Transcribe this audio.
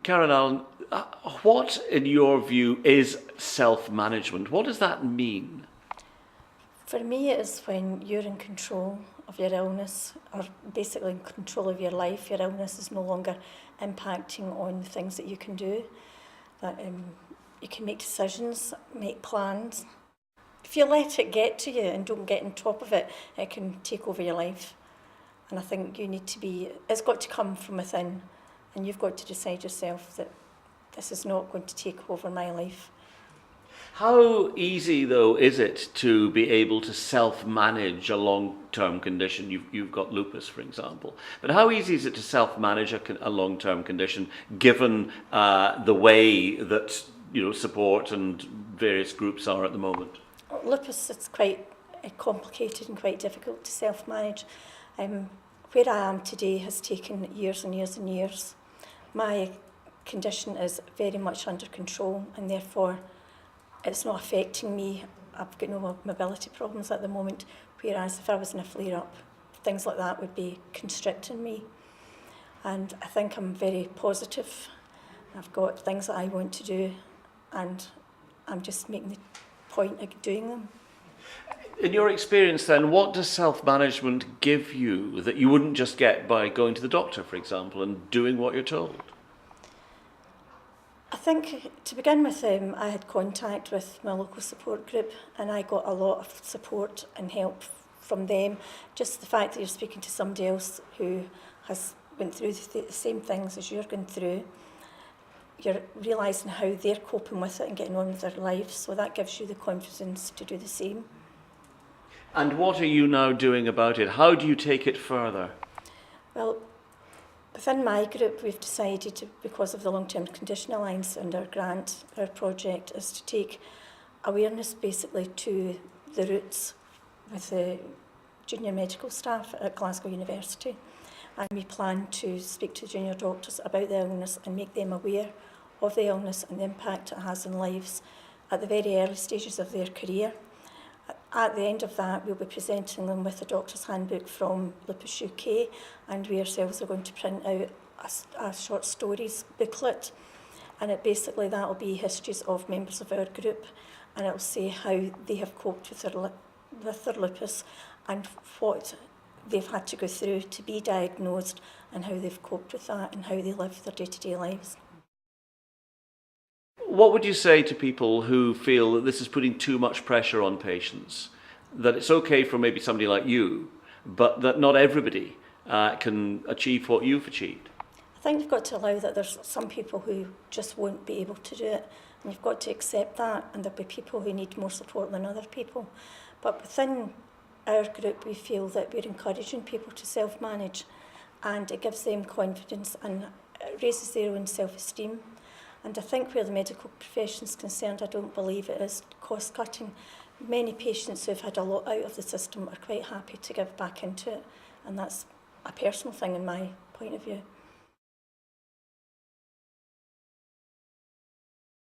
Karen Allen, what, in your view, is self-management? What does that mean? For me, it is when you're in control of your illness, or basically in control of your life. Your illness is no longer impacting on the things that you can do, that you can make decisions, make plans. If you let it get to you and don't get on top of it, it can take over your life. And I think you need to be, it's got to come from within, and you've got to decide yourself that this is not going to take over my life. How easy, though, is it to be able to self-manage a long-term condition? You've got lupus, for example. But how easy is it to self-manage a long-term condition, given the way that support and various groups are at the moment? Lupus is quite complicated and quite difficult to self-manage. Where I am today has taken years and years and years. My condition is very much under control, and therefore it's not affecting me. I've got no mobility problems at the moment, whereas if I was in a flare-up, things like that would be constricting me. And I think I'm very positive. I've got things that I want to do, and I'm just making the point of doing them. In your experience then, what does self-management give you that you wouldn't just get by going to the doctor, for example, and doing what you're told? I think, to begin with, I had contact with my local support group, and I got a lot of support and help from them. Just the fact that you're speaking to somebody else who has went through the same things as you're going through, you're realising how they're coping with it and getting on with their lives, so that gives you the confidence to do the same. And what are you now doing about it? How do you take it further? Well, within my group, we've decided, because of the Long-Term Condition Alliance and our grant, our project is to take awareness basically to the roots with the junior medical staff at Glasgow University. And we plan to speak to junior doctors about the illness and make them aware of the illness and the impact it has on lives at the very early stages of their career. At the end of that, we'll be presenting them with a doctor's handbook from Lupus UK, and we ourselves are going to print out a short stories booklet, and basically that will be histories of members of our group, and it will say how they have coped with their lupus and what they've had to go through to be diagnosed, and how they've coped with that and how they live their day-to-day lives. What would you say to people who feel that this is putting too much pressure on patients? That it's okay for maybe somebody like you, but that not everybody can achieve what you've achieved? I think you've got to allow that there's some people who just won't be able to do it, and you've got to accept that, and there'll be people who need more support than other people. But within our group, we feel that we're encouraging people to self-manage, and it gives them confidence and it raises their own self-esteem. And I think where the medical profession is concerned, I don't believe it is cost-cutting. Many patients who've had a lot out of the system are quite happy to give back into it, and that's a personal thing in my point of view.